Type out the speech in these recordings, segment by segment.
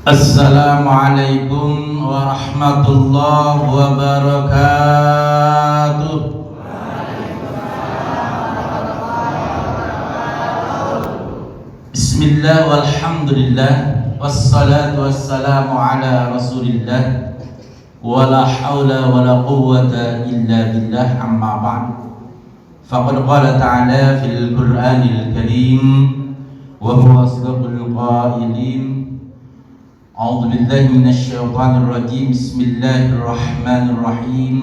Assalamualaikum warahmatullahi wabarakatuh. Bismillah walhamdulillah wassalatu wassalamu ala rasulillah wala hawla wala quwwata illa billah, amma ba'd. Faqad qala ta'ala fil Qur'anil Karim wa huwa asdaqul qailin. A'udzu billahi minasyaitonir rajim. Bismillahirrahmanirrahim.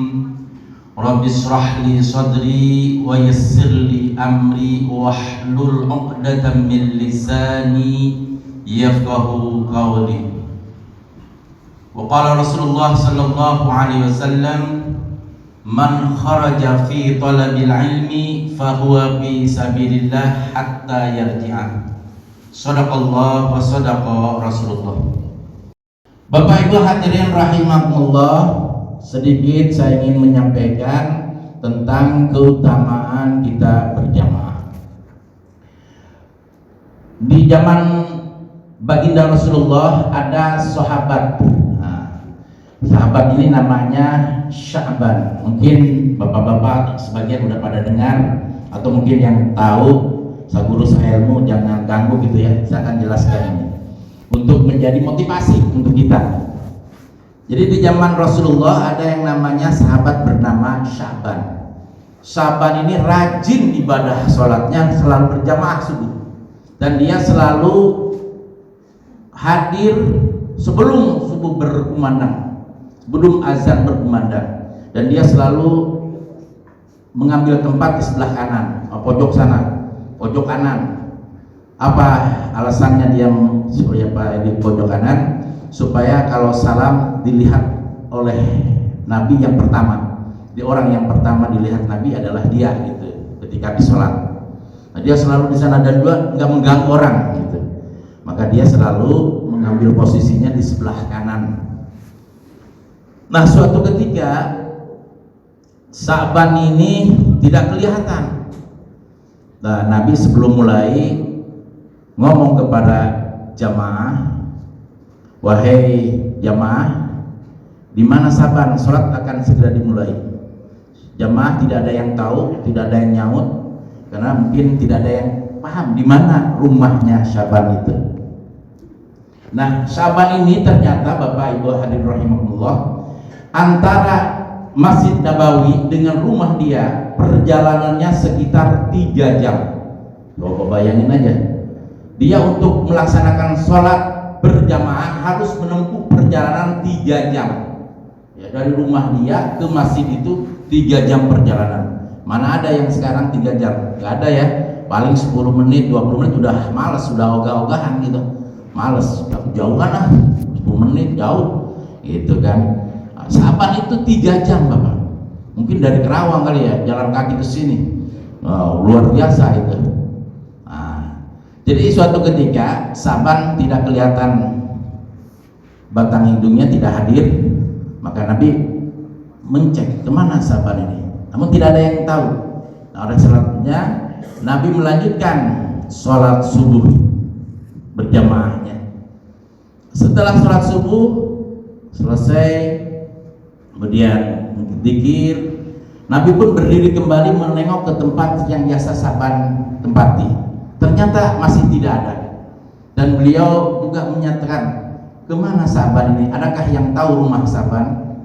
Rabbis shrah li sadri wa yassir li amri wahlul 'uqdatam min lisani yafqahu qawli. Wa qala Rasulullah sallallahu alaihi wasallam, man kharaja fi talabil ilmi fa huwa fi sabilillah hatta yarji'a. Shadaqallah wa shadaqa Rasulullah. Bapak Ibu hadirin rahimakumullah, sedikit saya ingin menyampaikan tentang keutamaan kita berjamaah. Di zaman baginda Rasulullah ada sahabat. Sahabat ini namanya Sya'ban. Mungkin bapak-bapak sebagian udah pada dengar, atau mungkin yang tahu, saya guru saya ilmu, jangan ganggu gitu ya. Saya akan jelaskan ini untuk menjadi motivasi untuk kita. Jadi di zaman Rasulullah ada yang namanya sahabat bernama Sya'ban. Sya'ban ini rajin ibadah sholatnya, selalu berjamaah subuh, dan dia selalu hadir sebelum subuh berkumandang, sebelum azan berkumandang, dan dia selalu mengambil tempat di sebelah kanan, pojok sana, pojok kanan. Apa alasannya dia di pojok kanan? Supaya kalau salam dilihat oleh Nabi yang pertama. Di orang yang pertama dilihat Nabi adalah dia gitu ketika di sholat. Nah, dia selalu di sana dan juga nggak mengganggu orang gitu. Maka dia selalu mengambil posisinya di sebelah kanan. Nah, suatu ketika Sya'ban ini tidak kelihatan. Nah, Nabi sebelum mulai ngomong kepada jamaah, wahai jamaah, di mana Sya'ban? Sholat akan segera dimulai. Jamaah tidak ada yang tahu, tidak ada yang nyaut, karena mungkin tidak ada yang paham di mana rumahnya Sya'ban itu. Nah, Sya'ban ini ternyata Bapak Ibu hadirin rahimakumullah, antara Masjid Nabawi dengan rumah dia perjalanannya sekitar 3 jam. Bapak bayangin aja, dia untuk melaksanakan sholat berjamaah harus menempuh perjalanan 3 jam ya, dari rumah dia ke masjid itu 3 jam perjalanan. Mana ada yang sekarang 3 jam, nggak ada ya, paling 10 menit 20 menit udah males, udah ogah-ogahan gitu, males, jauhan lah, 10 menit jauh gitu kan. Sya'ban itu 3 jam Bapak, mungkin dari Kerawang kali ya, jalan kaki ke sini. Luar biasa itu. Jadi suatu ketika Sya'ban tidak kelihatan, batang hidungnya tidak hadir, maka Nabi mencek kemana Sya'ban ini, namun tidak ada yang tahu. Nah, oleh sebabnya Nabi melanjutkan sholat subuh berjamaahnya. Setelah sholat subuh selesai, kemudian zikir, Nabi pun berdiri kembali menengok ke tempat yang biasa Sya'ban tempati. Ternyata masih tidak ada, dan beliau juga menyatakan, kemana Sya'ban ini? Adakah yang tahu rumah Sya'ban?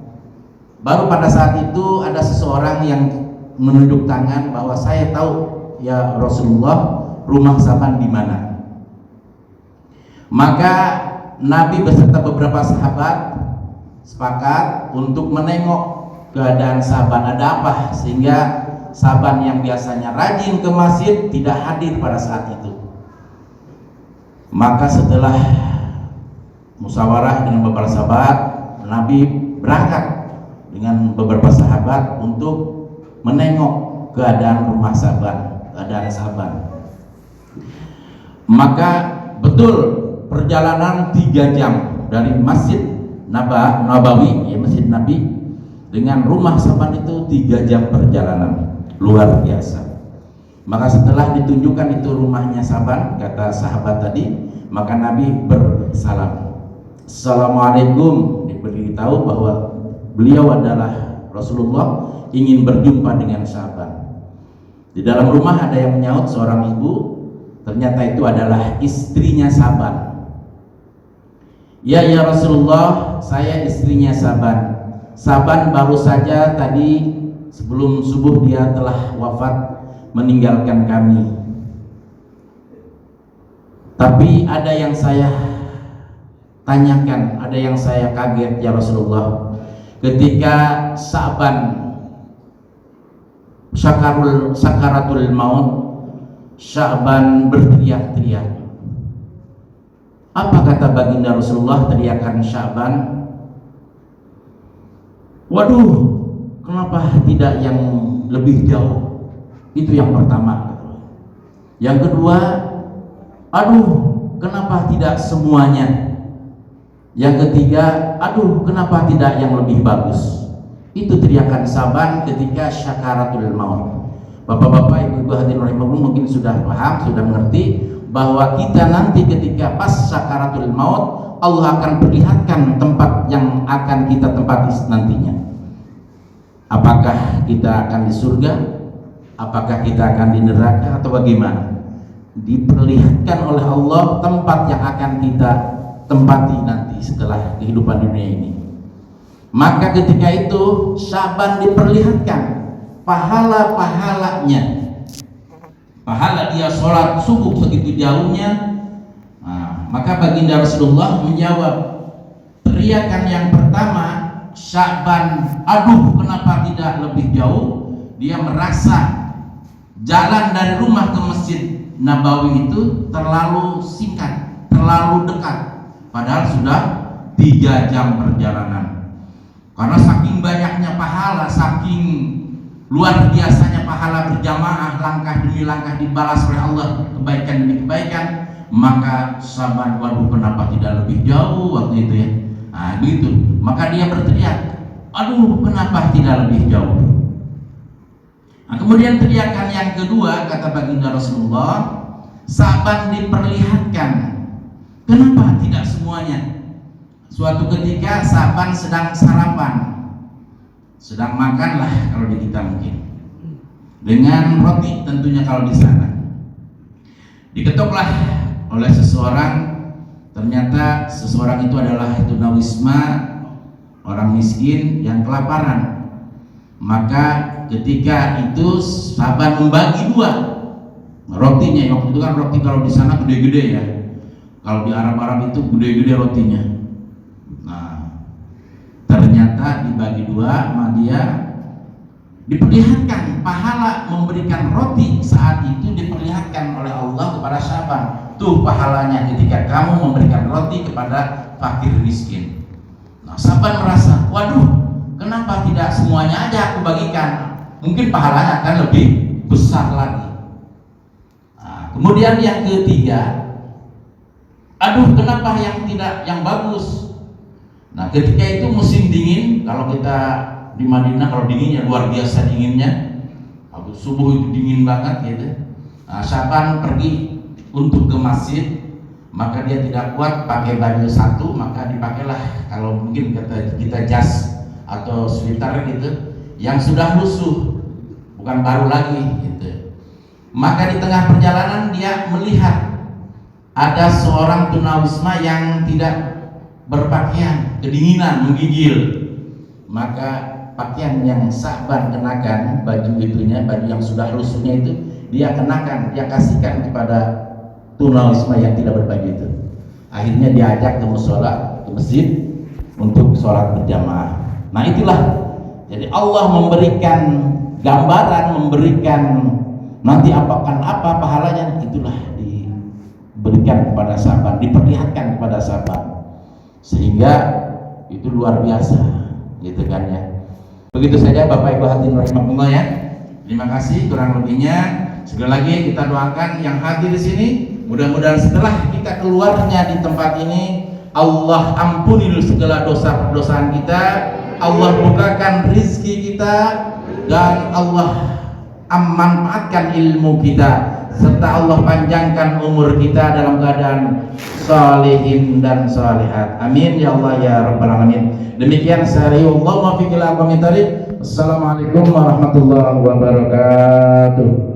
Baru pada saat itu ada seseorang yang menunjuk tangan bahwa saya tahu ya Rasulullah, rumah Sya'ban di mana. Maka Nabi beserta beberapa sahabat sepakat untuk menengok keadaan Sya'ban, ada apa sehingga Sya'ban yang biasanya rajin ke masjid tidak hadir pada saat itu. Maka setelah musyawarah dengan beberapa sahabat, Nabi berangkat dengan beberapa sahabat untuk menengok keadaan rumah Sya'ban, keadaan Sya'ban. Maka betul perjalanan 3 jam dari Masjid Nabawi, ya Masjid Nabi, dengan rumah Sya'ban itu 3 jam perjalanan. Luar biasa. Maka setelah ditunjukkan itu rumahnya Sya'ban, kata sahabat tadi, maka Nabi bersalam. Assalamualaikum, diberitahu bahwa beliau adalah Rasulullah ingin berjumpa dengan Syaban. Di dalam rumah ada yang menyaut, seorang ibu, ternyata itu adalah istrinya Syaban. Ya Rasulullah, saya istrinya Syaban. Syaban baru saja tadi sebelum subuh dia telah wafat, meninggalkan kami. Tapi ada yang saya tanyakan, ada yang saya kaget ya Rasulullah. Ketika Syaban sakaratul maut, Syaban berteriak-teriak. Apa kata baginda Rasulullah teriakan Syaban? Waduh, kenapa tidak yang lebih jauh? Itu yang pertama. Yang kedua, aduh, kenapa tidak semuanya? Yang ketiga, aduh, kenapa tidak yang lebih bagus? Itu teriakan Syaban ketika syakaratul maut. Bapak-bapak, ibu-ibu hadirin rahimakumullah mungkin sudah paham, sudah mengerti bahwa kita nanti ketika pas syakaratul maut, Allah akan perlihatkan tempat yang akan kita tempati nantinya. Apakah kita akan di surga? Apakah kita akan di neraka atau bagaimana? Diperlihatkan oleh Allah tempat yang akan kita tempati nanti setelah kehidupan dunia ini. Maka ketika itu Syaban diperlihatkan pahala-pahalanya. Pahala dia sholat subuh segitu jauhnya. Maka baginda Rasulullah menjawab teriakan yang pertama, Syaban, aduh kenapa tidak lebih jauh? Dia merasa jalan dari rumah ke Masjid Nabawi itu terlalu singkat, terlalu dekat, padahal sudah 3 jam perjalanan. Karena saking banyaknya pahala, saking luar biasanya pahala berjamaah, langkah demi langkah dibalas oleh Allah, kebaikan demi kebaikan, maka Syaban, waduh kenapa tidak lebih jauh waktu itu ya. Begitu. Maka dia berteriak, aduh kenapa tidak lebih jauh. Kemudian teriakan yang kedua, kata baginda Rasulullah, Syaban diperlihatkan. Kenapa tidak semuanya? Suatu ketika Syaban sedang sarapan, sedang makanlah kalau di kita mungkin, dengan roti tentunya kalau di sana. Diketoklah oleh seseorang, ternyata seseorang itu adalah tunawisma, orang miskin yang kelaparan. Maka ketika itu Syaban membagi 2 rotinya. Waktu itu kan roti kalau di sana gede-gede ya, kalau di Arab-Arab itu gede-gede rotinya. Ternyata dibagi 2 sama dia, diperlihatkan pahala memberikan roti saat itu, diperlihatkan oleh Allah kepada Syaban. Tuh pahalanya ketika kamu memberikan roti kepada fakir miskin. Syaban merasa, waduh kenapa tidak semuanya aja aku bagikan, mungkin pahalanya akan lebih besar lagi. Kemudian yang ketiga, aduh kenapa yang tidak yang bagus. Ketika itu musim dingin, kalau kita di Madinah kalau dinginnya luar biasa dinginnya, habis subuh itu dingin banget gitu. Syaban pergi untuk ke masjid, maka dia tidak kuat pakai baju satu, maka dipakailah kalau mungkin kata kita jas atau sweater gitu yang sudah lusuh, bukan baru lagi gitu. Maka di tengah perjalanan dia melihat ada seorang tunawisma yang tidak berpakaian, kedinginan, menggigil. Maka pakaian yang Syaban kenakan, baju itunya, baju yang sudah lusuhnya itu dia kenakan, dia kasihkan kepada tunawisma yang tidak berbaju itu. Akhirnya diajak ke mushola, ke masjid untuk sholat berjamaah. Itulah, jadi Allah memberikan gambaran, memberikan nanti apakan apa pahalanya, itulah diberikan kepada Syaban, diperlihatkan kepada Syaban, sehingga itu luar biasa gitu kan ya. Begitu saja Bapak Ibu hadirin rahimakumullah ya. Terima kasih, kurang lebihnya sekali lagi kita doakan yang hadir di sini, mudah-mudahan setelah kita keluarnya di tempat ini Allah ampuni segala dosa-dosaan kita, Allah bukakan rizki kita, dan Allah manfaatkan ilmu kita serta Allah panjangkan umur kita dalam keadaan salihin dan salihat. Amin ya Allah ya rabbal alamin. Demikian sehari Allahumma fi ila aqwamit thariq. Assalamualaikum warahmatullahi wabarakatuh.